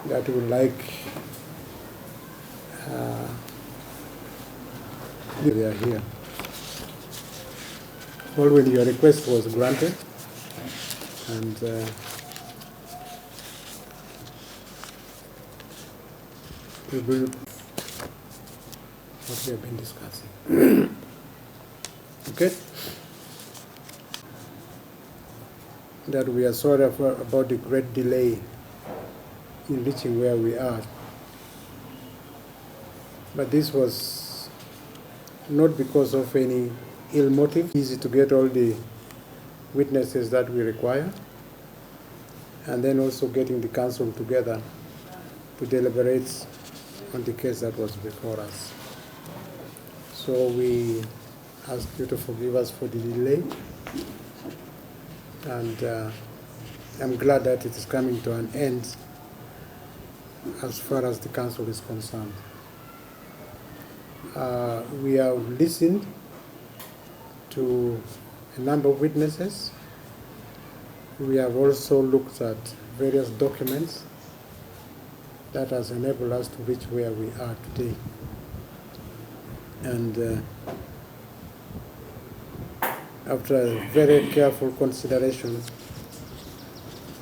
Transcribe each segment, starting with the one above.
that would like they are here. Baldwin, your request was granted, and we will what we have been discussing. Okay? That we are sorry about the great delay in reaching where we are. But this was not because of any ill motive. Easy to get all the witnesses that we require, and then also getting the council together to deliberate on the case that was before us. So we ask you to forgive us for the delay, and I'm glad that it is coming to an end as far as the council is concerned. We have listened to a number of witnesses. We have also looked at various documents that has enabled us to reach where we are today. And after a very careful consideration,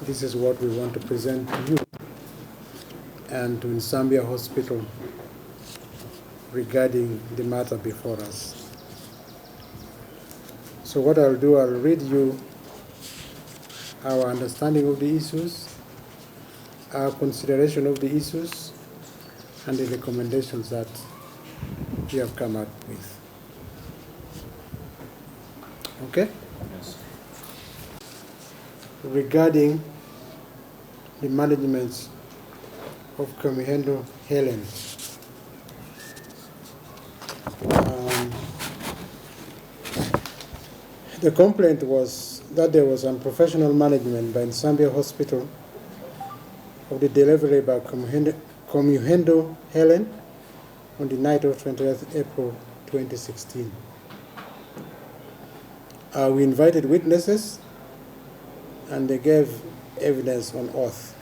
this is what we want to present to you and to Nsambya Hospital regarding the matter before us. So what I'll do, I'll read you our understanding of the issues, our consideration of the issues, and the recommendations that we have come up with. Okay? Yes. Regarding the management of Kyomuhendo Hellen. The complaint was that there was unprofessional management by Nsambya Hospital of the delivery by Kyomuhendo Hellen on the night of 20th April 2016. We invited witnesses and they gave evidence on oath.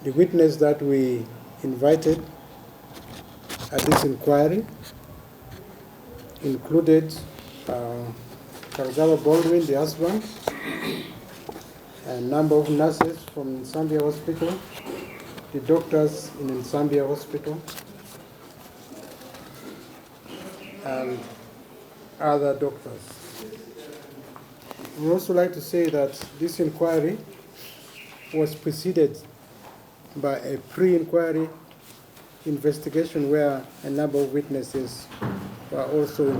The witness that we invited at this inquiry included Karagaba Baldwin, the husband, a number of nurses from Nsambya Hospital, the doctors in Nsambya Hospital, and other doctors. We would also like to say that this inquiry was preceded by a pre-inquiry investigation where a number of witnesses were also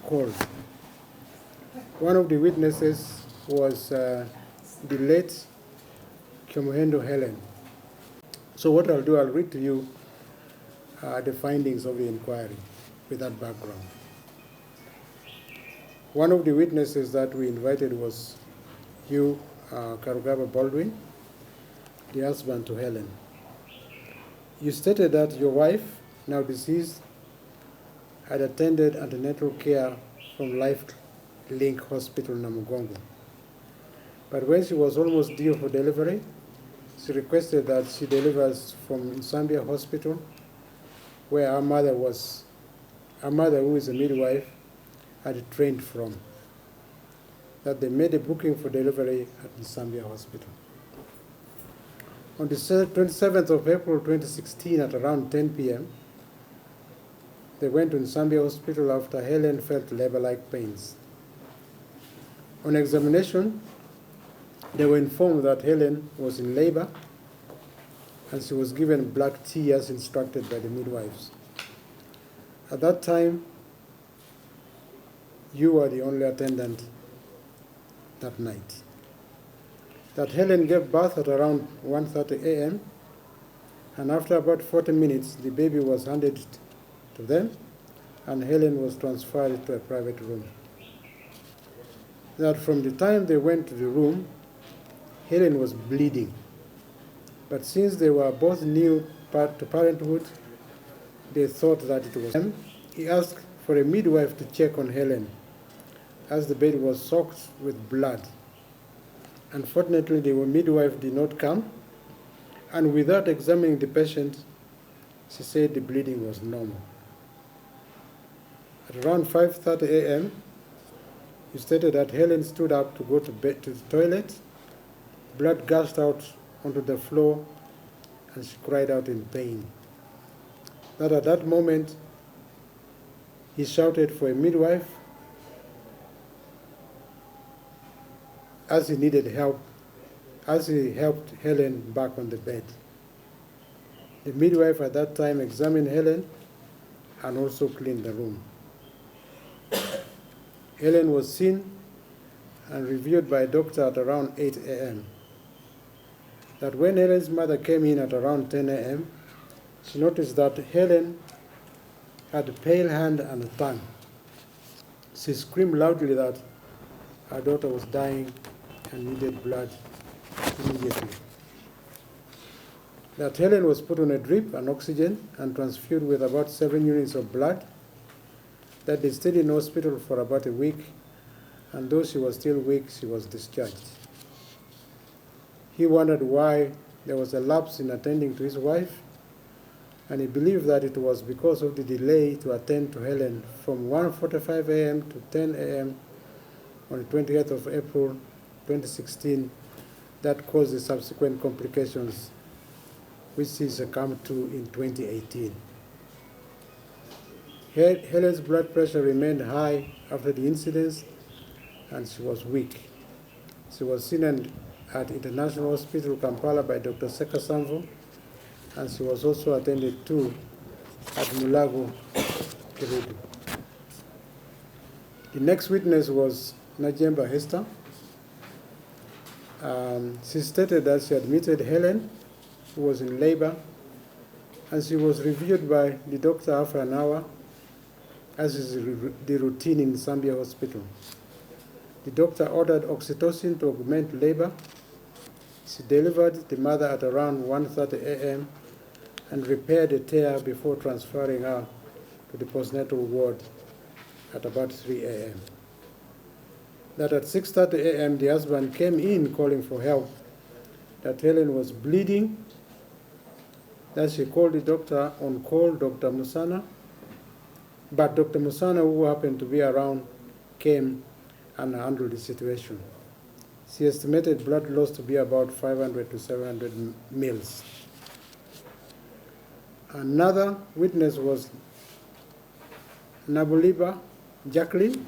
called. One of the witnesses was the late Kyomuhendo Hellen. So what I'll do, I'll read to you the findings of the inquiry with that background. One of the witnesses that we invited was you, Karagaba Baldwin, the husband to Hellen. You stated that your wife, now deceased, had attended antenatal care from Life Link Hospital, Namugongo. But when she was almost due for delivery, she requested that she delivers from Nsambya Hospital, where her mother, who is a midwife, had trained from. That they made a booking for delivery at Nsambya Hospital. On the 27th of April 2016 at around 10 p.m., they went to Nsambya Hospital after Hellen felt labor-like pains. On examination, they were informed that Hellen was in labor and she was given black tea as instructed by the midwives. At that time, you were the only attendant that night. That Hellen gave birth at around 1:30 a.m. and after about 40 minutes, the baby was handed to them and Hellen was transferred to a private room. That from the time they went to the room, Hellen was bleeding. But since they were both new to parenthood, they thought that it was him. He asked for a midwife to check on Hellen, as the bed was soaked with blood. Unfortunately, the midwife did not come, And without examining the patient, she said the bleeding was normal. At around 5:30 a.m., he stated that Hellen stood up to go to the toilet. Blood gushed out onto the floor, and she cried out in pain. That at that moment, he shouted for a midwife as he needed help, as he helped Hellen back on the bed. The midwife at that time examined Hellen and also cleaned the room. Hellen was seen and reviewed by a doctor at around 8 a.m. That when Hellen's mother came in at around 10 a.m., she noticed that Hellen had a pale hand and a tongue. She screamed loudly that her daughter was dying and needed blood immediately. That Hellen was put on a drip and oxygen and transfused with about 7 units of blood. That they stayed in hospital for about a week, and though she was still weak, she was discharged. He wondered why there was a lapse in attending to his wife, and he believed that it was because of the delay to attend to Hellen from 1:45 a.m. to 10 a.m. on the 20th of April 2016 that caused the subsequent complications which she succumbed to in 2018. Hellen's blood pressure remained high after the incidents, and she was weak. She was seen at International Hospital, Kampala by Dr. Sekasamvo, and she was also attended to at Mulago, Kirudu. The next witness was Najemba Hester. She stated that she admitted Hellen, who was in labor, and she was reviewed by the doctor after an hour, as is the routine in Nsambya Hospital. The doctor ordered oxytocin to augment labor. She delivered the mother at around 1:30 a.m. and repaired a tear before transferring her to the postnatal ward at about 3 a.m. That at 6:30 a.m. the husband came in calling for help, that Hellen was bleeding, that she called the doctor on call, Dr. Musana, but Dr. Musana, who happened to be around, came and handled the situation. She estimated blood loss to be about 500 to 700 mils. Another witness was Nabuliba Jacqueline,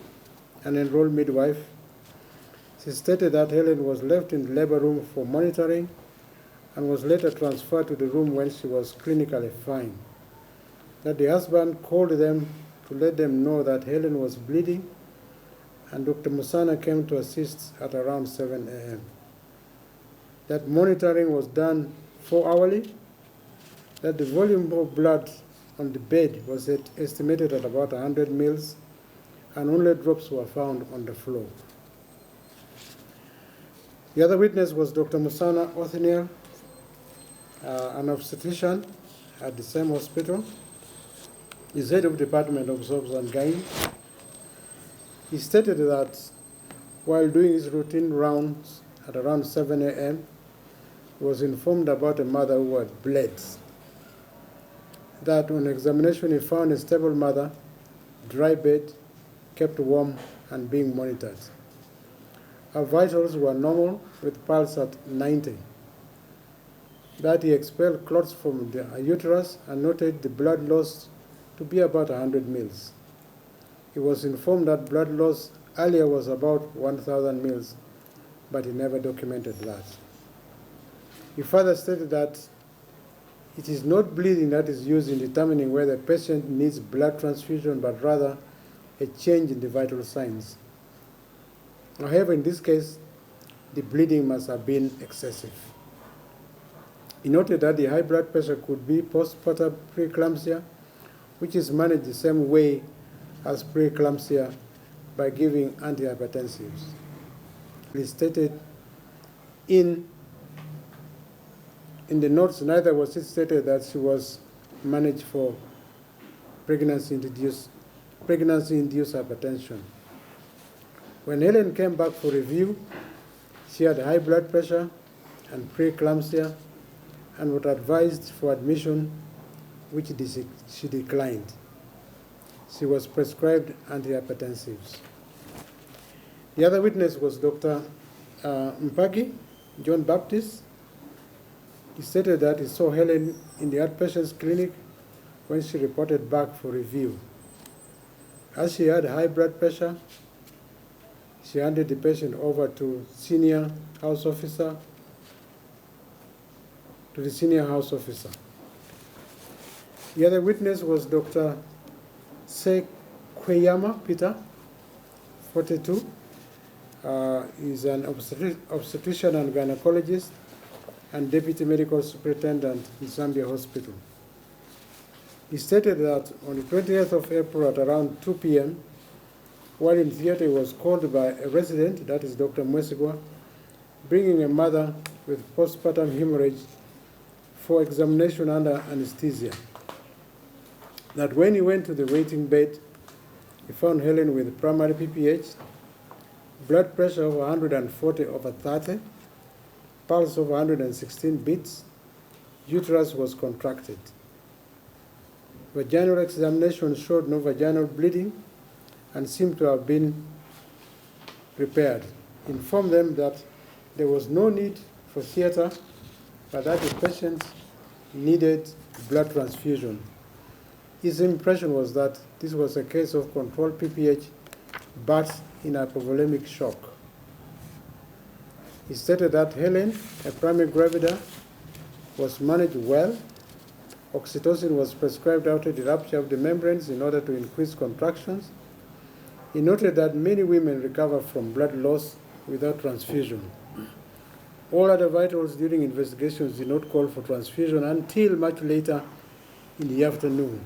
an enrolled midwife. She stated that Hellen was left in the labor room for monitoring and was later transferred to the room when she was clinically fine. That the husband called them to let them know that Hellen was bleeding, and Dr. Musana came to assist at around 7 a.m. That monitoring was done 4 hourly, that the volume of blood on the bed was estimated at about 100 mils, and only drops were found on the floor. The other witness was Dr. Musana Othniel, an obstetrician at the same hospital. He's head of Department of Obs and Gynae. He stated that while doing his routine rounds at around 7 a.m., he was informed about a mother who had bled. That on examination he found a stable mother, dry bed, kept warm and being monitored. Her vitals were normal with pulse at 90. That he expelled clots from the uterus and noted the blood loss to be about 100 mils. He was informed that blood loss earlier was about 1,000 mils, but he never documented that. He further stated that it is not bleeding that is used in determining whether a patient needs blood transfusion, but rather a change in the vital signs. However, in this case, the bleeding must have been excessive. He noted that the high blood pressure could be postpartum preeclampsia, which is managed the same way as preeclampsia by giving antihypertensives. He stated in the notes, neither was it stated that she was managed for pregnancy-induced hypertension. When Hellen came back for review, she had high blood pressure and preeclampsia, and was advised for admission, which she declined. She was prescribed antihypertensives. The other witness was Dr. Mpagi, John Baptist. He stated that he saw Hellen in the outpatient's clinic when she reported back for review. As she had high blood pressure, she handed the patient over to the senior house officer. The other witness was Dr. Sekweyama Peter, 42. He's an obstetrician and gynecologist and deputy medical superintendent in Nsambya Hospital. He stated that on the 20th of April at around 2 p.m., while in theater, he was called by a resident, that is Dr. Mwesigwa, bringing a mother with postpartum hemorrhage for examination under anesthesia. That when he went to the waiting bed, he found Hellen with primary PPH, blood pressure of 140/30, pulse of 116 beats, uterus was contracted. Vaginal examination showed no vaginal bleeding and seemed to have been repaired. Informed them that there was no need for theater, but that the patient needed blood transfusion. His impression was that this was a case of controlled PPH, but in hypovolemic shock. He stated that Hellen, a primary gravida, was managed well. Oxytocin was prescribed after the rupture of the membranes in order to increase contractions. He noted that many women recover from blood loss without transfusion. All other vitals during investigations did not call for transfusion until much later in the afternoon.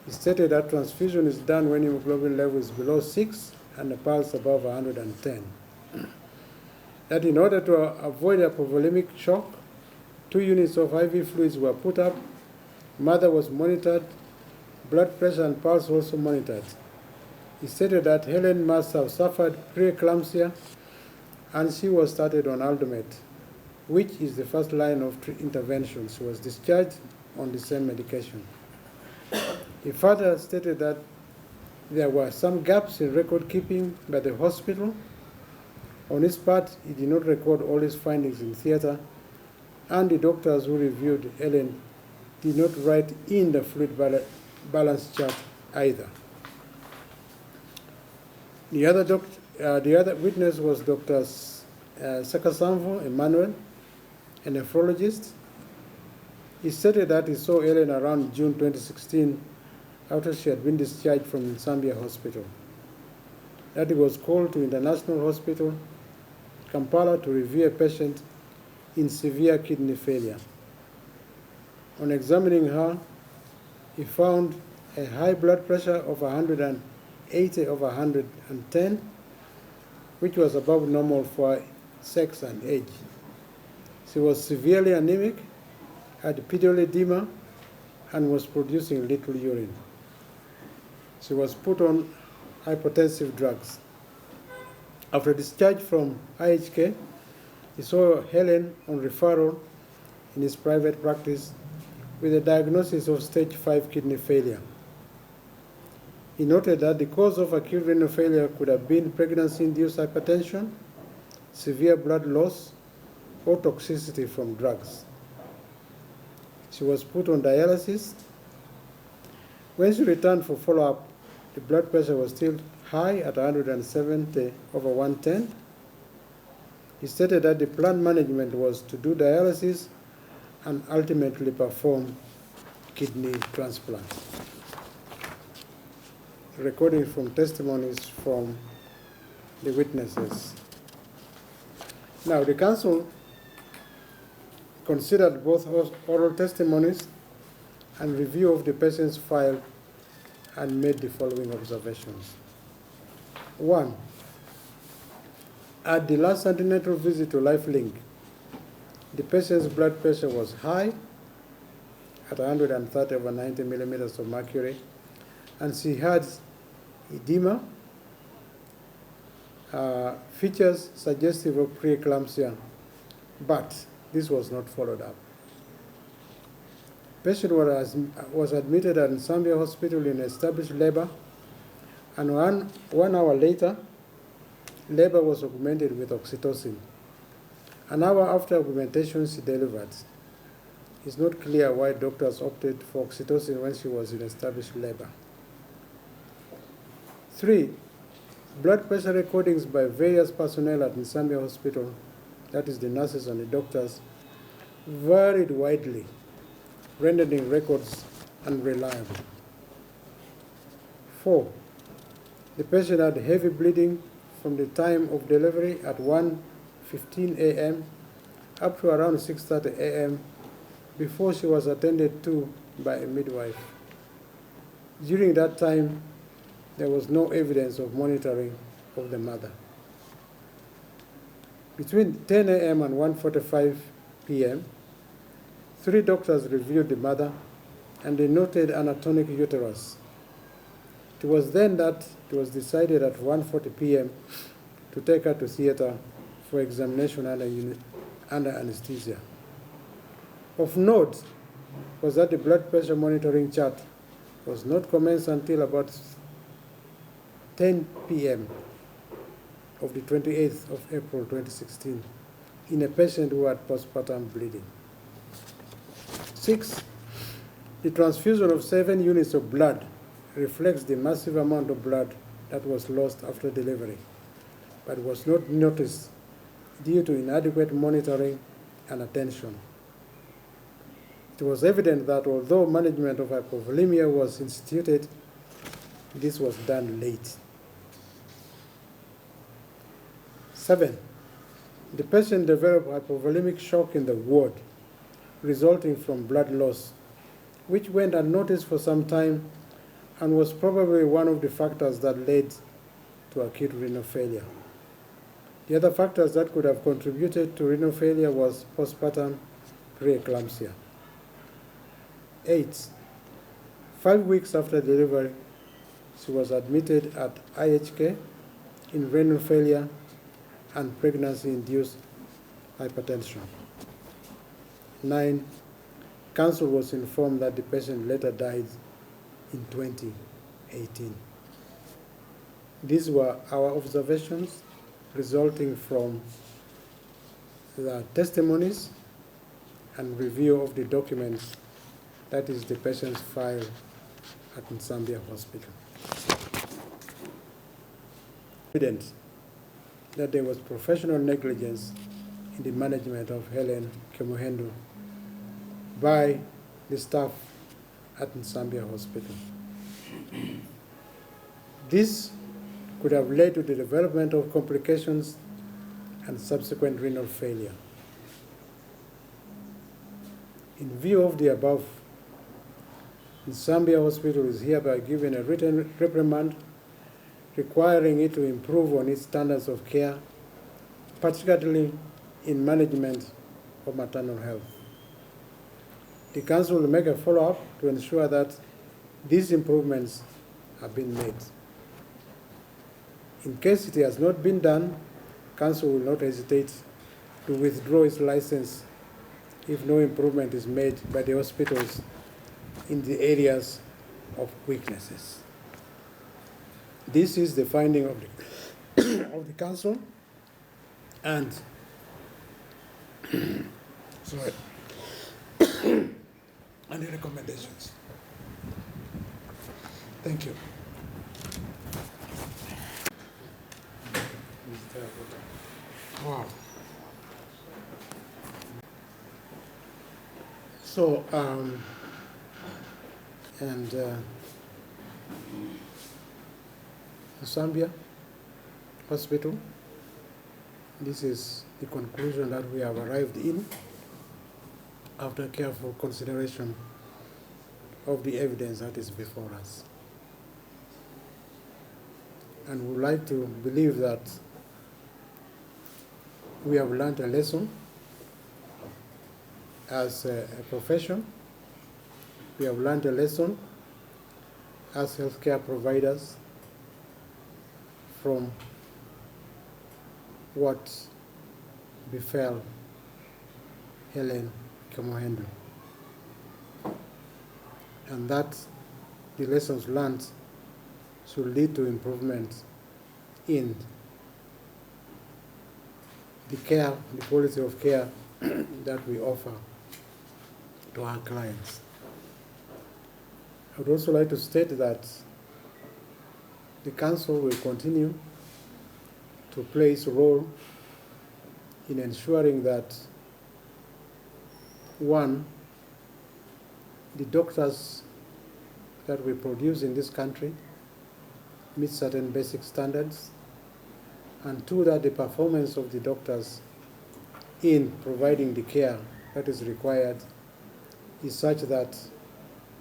He stated that transfusion is done when hemoglobin level is below 6 and the pulse above 110. That in order to avoid hypovolemic shock, 2 units of IV fluids were put up, mother was monitored, blood pressure and pulse also monitored. He stated that Hellen must have suffered preeclampsia and she was started on Aldomate, which is the first line of intervention. She was discharged on the same medication. He further stated that there were some gaps in record keeping by the hospital. On his part, he did not record all his findings in theater, and the doctors who reviewed Hellen did not write in the fluid balance chart either. The other witness was Dr. Sakasamvo Emmanuel, a nephrologist. He stated that he saw Hellen around June 2016 after she had been discharged from Nsambya Hospital. That he was called to International Hospital, Kampala, to review a patient in severe kidney failure. On examining her, he found a high blood pressure of 180/110, which was above normal for sex and age. She was severely anemic, had pedal edema, and was producing little urine. She was put on hypotensive drugs. After discharge from IHK, he saw Hellen on referral in his private practice with a diagnosis of stage 5 kidney failure. He noted that the cause of acute renal failure could have been pregnancy-induced hypertension, severe blood loss, or toxicity from drugs. She was put on dialysis. When she returned for follow-up, the blood pressure was still high at 170/110. He stated that the planned management was to do dialysis and ultimately perform kidney transplant. Recording from testimonies from the witnesses. Now, the council considered both oral testimonies and review of the patient's file and made the following observations. 1. At the last antenatal visit to LifeLink, the patient's blood pressure was high at 130/90 millimeters of mercury, and she had edema, features suggestive of preeclampsia, but this was not followed up. patient was admitted at Nsambya Hospital in established labor, and one hour later, labor was augmented with oxytocin. An hour after augmentation, she delivered. It's not clear why doctors opted for oxytocin when she was in established labor. 3. Blood pressure recordings by various personnel at Nsambya Hospital, that is the nurses and the doctors, varied widely, rendering records unreliable. 4. The patient had heavy bleeding from the time of delivery at 1:15 a.m. up to around 6:30 a.m. before she was attended to by a midwife. During that time, there was no evidence of monitoring of the mother. Between 10 a.m. and 1:45 p.m., 3 doctors reviewed the mother and they noted an atonic uterus. It was then that it was decided at 1:40 p.m. to take her to theater for examination under anesthesia. Of note was that the blood pressure monitoring chart was not commenced until about 10 p.m. of the 28th of April 2016 in a patient who had postpartum bleeding. 6. The transfusion of 7 units of blood reflects the massive amount of blood that was lost after delivery, but was not noticed due to inadequate monitoring and attention. It was evident that although management of hypovolemia was instituted, this was done late. 7. The patient developed hypovolemic shock in the ward, resulting from blood loss, which went unnoticed for some time and was probably one of the factors that led to acute renal failure. The other factors that could have contributed to renal failure was postpartum preeclampsia. 8. 5 weeks after delivery, she was admitted at IHK in renal failure and pregnancy-induced hypertension. 9. Council was informed that the patient later died in 2018. These were our observations resulting from the testimonies and review of the documents, that is the patient's file at Nsambya Hospital. Evident that there was professional negligence in the management of Hellen Kyomuhendo by the staff at Nsambya Hospital. This could have led to the development of complications and subsequent renal failure. In view of the above, Nsambya Hospital is hereby given a written reprimand requiring it to improve on its standards of care, particularly in management of maternal health. The Council will make a follow-up to ensure that these improvements have been made. In case it has not been done, Council will not hesitate to withdraw its license if no improvement is made by the hospitals in the areas of weaknesses. This is the finding of the Council and sorry, and the recommendations. Thank you. Wow. So, Nsambya Hospital, this is the conclusion that we have arrived in after careful consideration of the evidence that is before us. And we would like to believe that we have learned a lesson as a profession. We have learned a lesson as healthcare providers from what befell Hellen Kyomuhendo. and that the lessons learned should lead to improvement in the care, the quality of care that we offer to our clients. I would also like to state that the Council will continue to play its role in ensuring that, one, the doctors that we produce in this country meet certain basic standards, and two, that the performance of the doctors in providing the care that is required is such that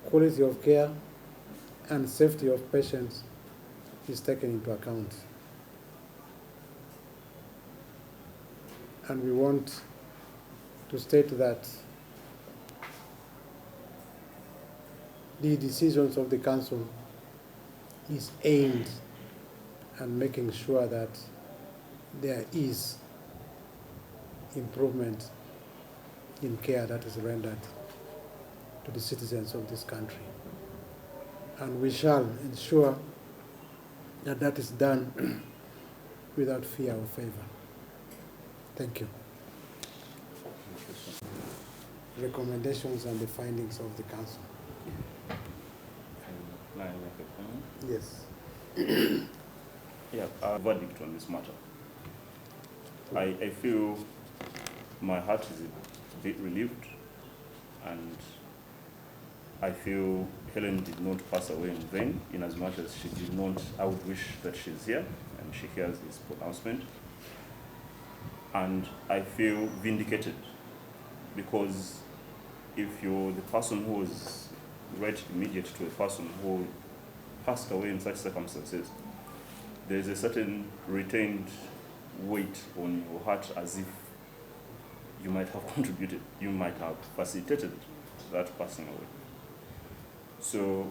quality of care and safety of patients is taken into account. And we want to state that the decisions of the Council is aimed at making sure that there is improvement in care that is rendered to the citizens of this country. And we shall ensure that that is done without fear or favor. Thank you. Recommendations and the findings of the Council. Can I make a comment? Yes. Yeah, a verdict on this matter. I feel my heart is a bit relieved, and I feel Hellen did not pass away in vain, in as much as she did not. I would wish that she's here and she hears this pronouncement. And I feel vindicated, because if you're the person who was right immediate to a person who passed away in such circumstances, there is a certain retained weight on your heart, as if you might have contributed, you might have facilitated that passing away. So,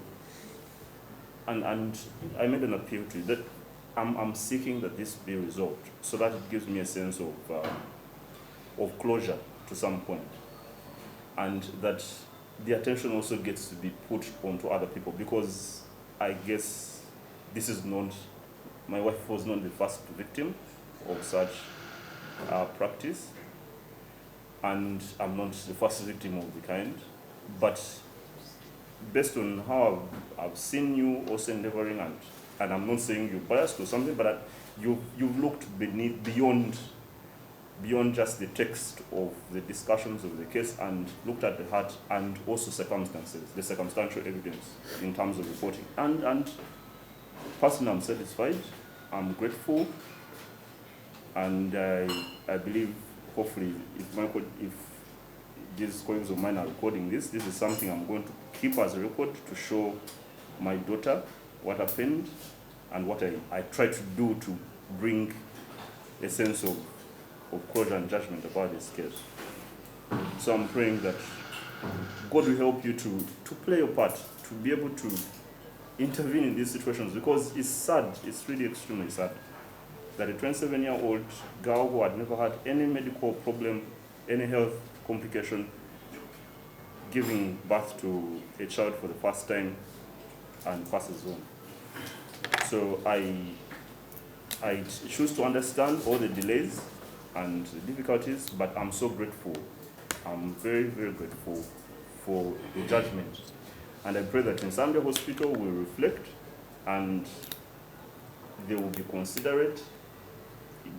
and I made an appeal to you that I'm seeking that this be resolved, so that it gives me a sense of closure to some point, and that the attention also gets to be put onto other people, because I guess this is not, my wife was not the first victim of such practice, and I'm not the first victim of the kind, but based on how I've seen you also endeavoring, and I'm not saying you're biased or something, but you've looked beyond just the text of the discussions of the case, and looked at the heart and also circumstances, the circumstantial evidence in terms of reporting. And personally, I'm satisfied, I'm grateful, and I believe, hopefully, if these colleagues of mine are recording this is something I'm going to keep as a record to show my daughter what happened and what I try to do to bring a sense of closure and judgment about this case. So I'm praying that God will help you to play your part, to be able to intervene in these situations, because it's sad, it's really extremely sad, that a 27-year-old girl who had never had any medical problem, any health complication, giving birth to a child for the first time and passes on. So I choose to understand all the delays and the difficulties, but I'm so grateful. I'm very, very grateful for the judgment. And I pray that Nsambya Hospital will reflect, and they will be considerate,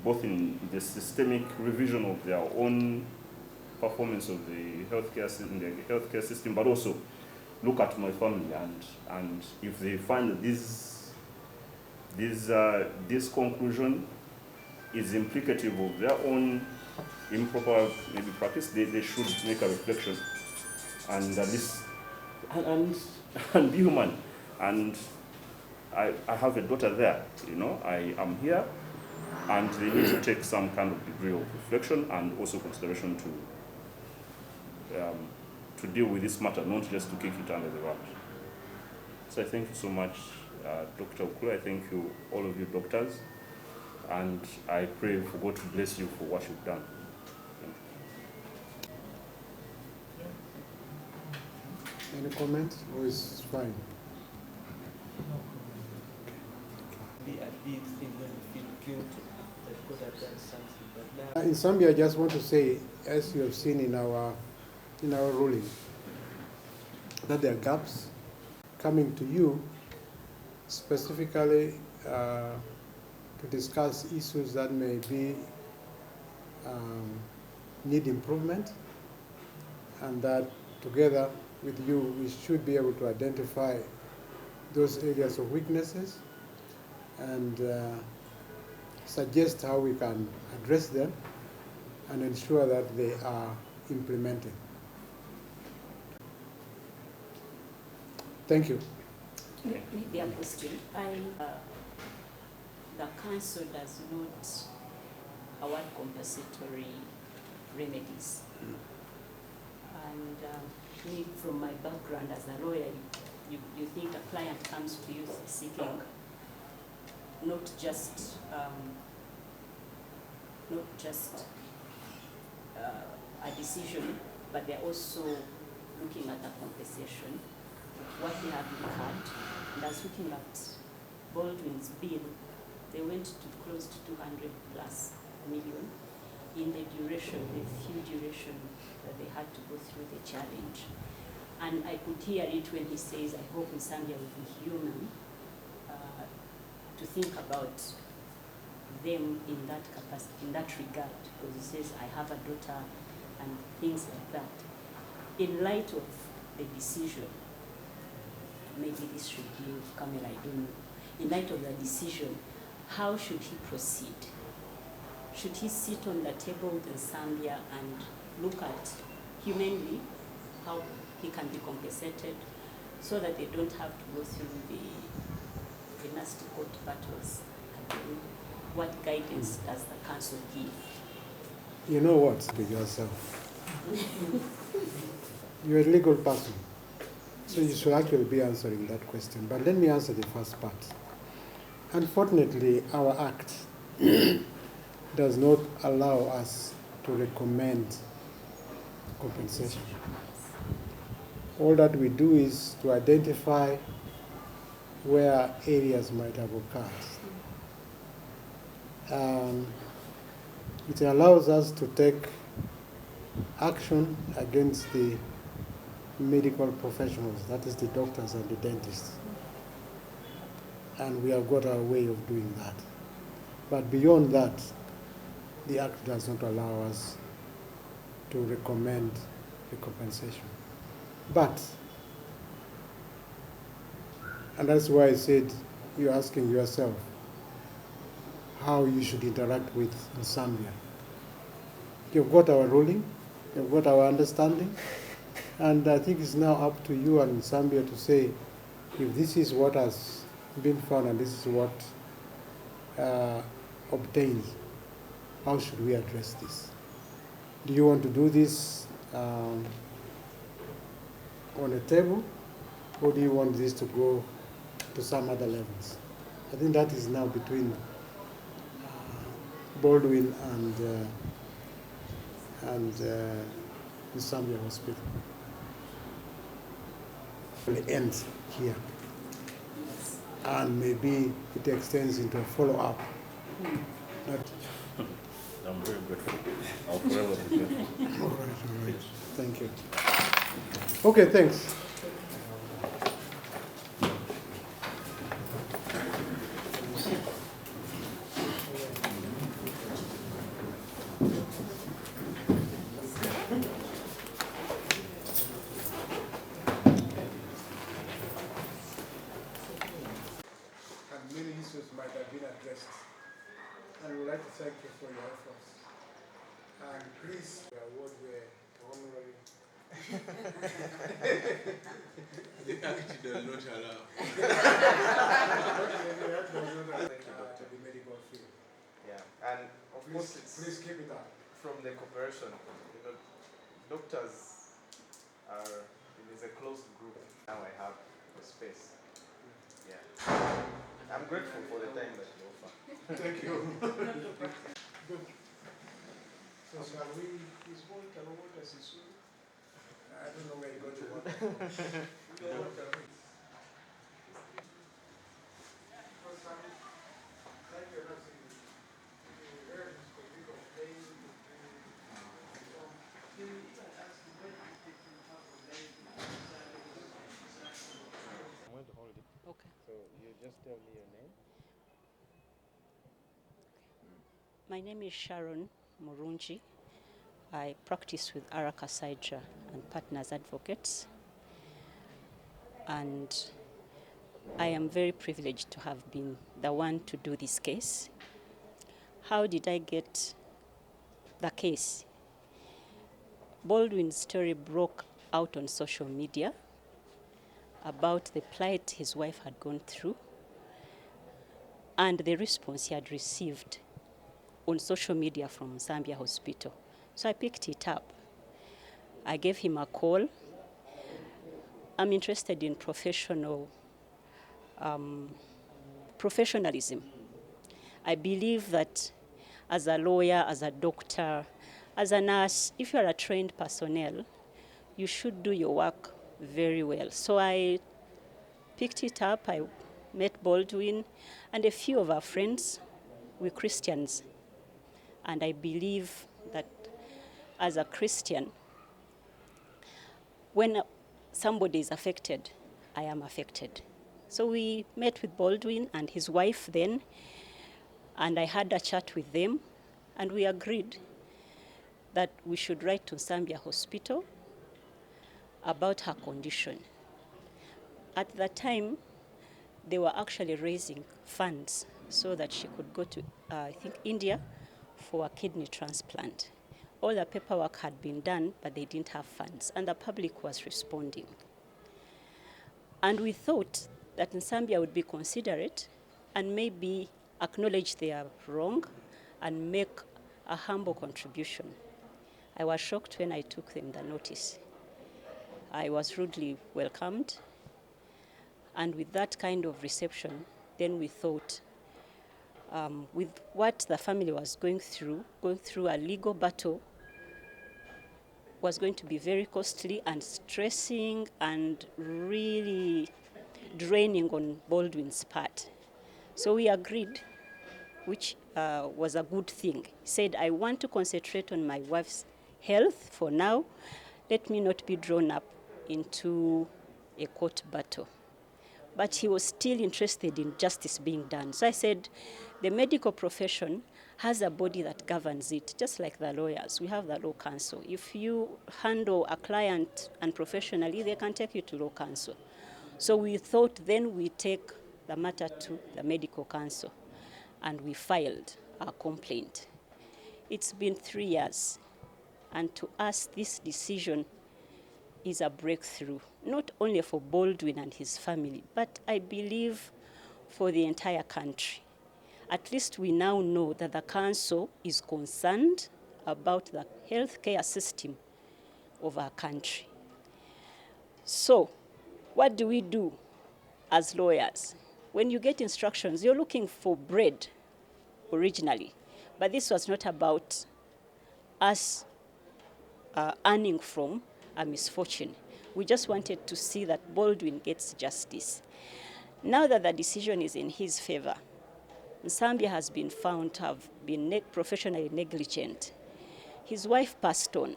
both in the systemic revision of their own performance of the healthcare system, but also look at my family, and if they find that this conclusion is implicative of their own improper maybe practice, they should make a reflection, and at least and be human. And I have a daughter there, I am here, and they need to take some kind of degree of reflection and also consideration to deal with this matter, not just to kick it under the rug. So I thank you so much, Dr. Okulu. I thank you, all of you doctors, and I pray for God to bless you for what you've done. Any comment? Or is fine? Be a big thing when you feel guilty that you could have done something, but now In Nsambya, I just want to say, as you have seen in our ruling, that there are gaps coming to you specifically to discuss issues that may be need improvement, and that together with you we should be able to identify those areas of weaknesses and suggest how we can address them and ensure that they are implemented. Thank you. Maybe a question. The council does not award compensatory remedies. And me, from my background as a lawyer, you think a client comes to you seeking not just a decision, but they're also looking at the compensation, what they have incurred. And I was looking at Baldwin's bill, they went to close to 200 plus million in the few duration that they had to go through the challenge. And I could hear it when he says, I hope Nsambya will be human, to think about them in that capacity, in that regard, because he says, I have a daughter and things like that. In light of the decision, maybe this should be with Kamala, I don't know. In light of the decision, how should he proceed? Should he sit on the table with Nsambya and look at humanly how he can be compensated so that they don't have to go through the nasty court battles again? What guidance does the council give? You know what, to yourself. You're a legal person, so you should actually be answering that question. But let me answer the first part. Unfortunately, our act does not allow us to recommend compensation. All that we do is to identify where areas might have occurred. It allows us to take action against the medical professionals, that is the doctors and the dentists. And we have got our way of doing that. But beyond that, the Act does not allow us to recommend the compensation. But, and that's why I said you're asking yourself how you should interact with Nsambya. You've got our ruling, you've got our understanding, and I think it's now up to you and Nsambya to say if this is what has been found and this is what obtained, how should we address this? Do you want to do this on a table, or do you want this to go to some other levels? I think that is now between Baldwin and Nsambya Hospital. It will end here, and maybe it extends into a follow-up. I'm very grateful. I'll forever be grateful. All right. Thank you. Okay, thanks. And many issues might have been addressed. And we'd like to thank you for your efforts. And please, the award were honorary. The act does not allow. The medical field. Yeah, and of course it's Please keep it up. from the cooperation. You know, doctors are, it is a closed group. Now I have a space. Yeah. I'm grateful for the time that you offer. Thank you. Good. So shall we, is Walter, what does he say? I don't know where you got to work. I'm going to hold it. Okay. So you just tell me your name. My name is Sharon Murungi. I practice with Araka Saidra and Partners Advocates. And I am very privileged to have been the one to do this case. How did I get the case? Baldwin's story broke out on social media about the plight his wife had gone through and the response he had received on social media from Nsambya Hospital. So I picked it up. I gave him a call. I'm interested in professionalism. I believe that as a lawyer, as a doctor, as a nurse, if you are a trained personnel, you should do your work very well. So I picked it up. I met Baldwin and a few of our friends. We're Christians. And I believe that as a Christian, when somebody is affected, I am affected. So we met with Baldwin and his wife then, and I had a chat with them, and we agreed that we should write to Nsambya Hospital about her condition. At the time, they were actually raising funds so that she could go to, I think, India for a kidney transplant. All the paperwork had been done, but they didn't have funds, and the public was responding. And we thought that Nsambya would be considerate and maybe acknowledge they are wrong and make a humble contribution. I was shocked when I took them the notice. I was rudely welcomed, and with that kind of reception, then we thought, with what the family was going through a legal battle was going to be very costly and stressing and really draining on Baldwin's part. So we agreed, which was a good thing. He said, I want to concentrate on my wife's health for now. Let me not be drawn up into a court battle. But he was still interested in justice being done. So I said, the medical profession has a body that governs it, just like the lawyers. We have the law council. If you handle a client unprofessionally, they can take you to law council. So we thought then we take the matter to the medical council, and we filed our complaint. It's been 3 years, and to us, this decision is a breakthrough, not only for Baldwin and his family, but I believe for the entire country. At least we now know that the council is concerned about the healthcare system of our country. So, what do we do as lawyers? When you get instructions, you're looking for bread originally, but this was not about us earning from a misfortune. We just wanted to see that Baldwin gets justice. Now that the decision is in his favor, Nsambya has been found to have been professionally negligent. His wife passed on.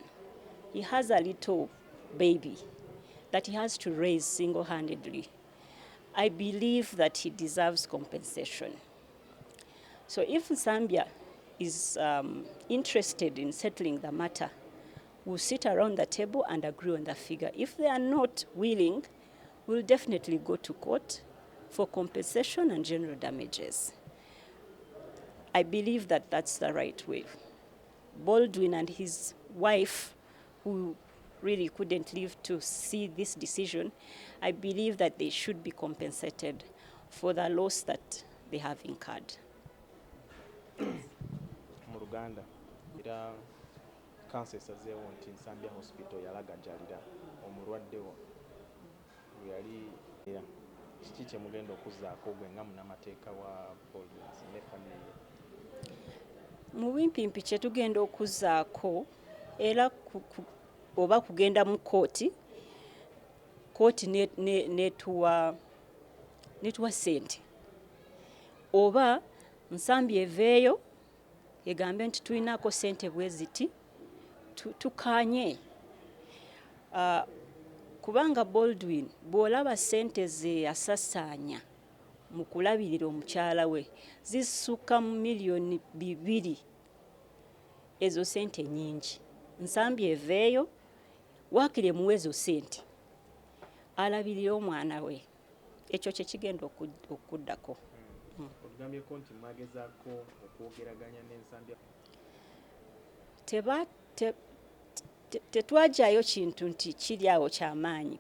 He has a little baby that he has to raise single-handedly. I believe that he deserves compensation. So if Nsambya is interested in settling the matter, we'll sit around the table and agree on the figure. If they are not willing, we'll definitely go to court for compensation and general damages. I believe that that's the right way. Baldwin and his wife, who really couldn't live to see this decision, I believe that they should be compensated for the loss that they have incurred. Mu Uganda, era kansa esazeewo nti Nsambya Hospital yalagajalira omulwadde wo yali era kiki kye mugenda okuzzaako gwe nga munnamateeka wa Baldwins ne family ye? Mu bimpimpi kye tugenda okuzzaako era oba kugenda mu kooti kooti netuwa ssente oba Nsambya eveeyo egambe nti tulinaako ssente bwe ziti tukanye. Kubanga Baldwin bw'olaba ssente ze asasaanya mu kulabirira omukyala we zisukka mu miliyoni 2. Ezo ssente nyingi. Nsambya eveeyo waakiri muwe ezo ssente alabirira omwana we, ekyo kye kigenda okuddako. Ogambyeko nti mwagezaako okwogeraganya n'Ensambya. Tetwajjayo kintu nti kiri awo kyamaanyi,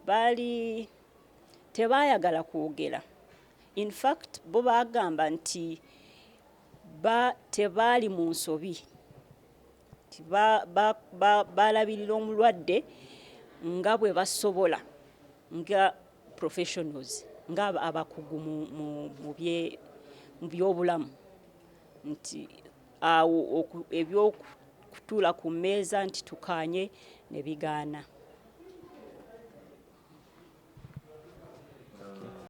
tebaayagala kwogera. In fact bo baagamba nti tebaali mu nsobi, balabirira omulwadde nga bwe basobola nga professionals, nga abakugu mu byobulamu, nti awo ebyokutuula ku mmeeza nti tukanye ne bigaana.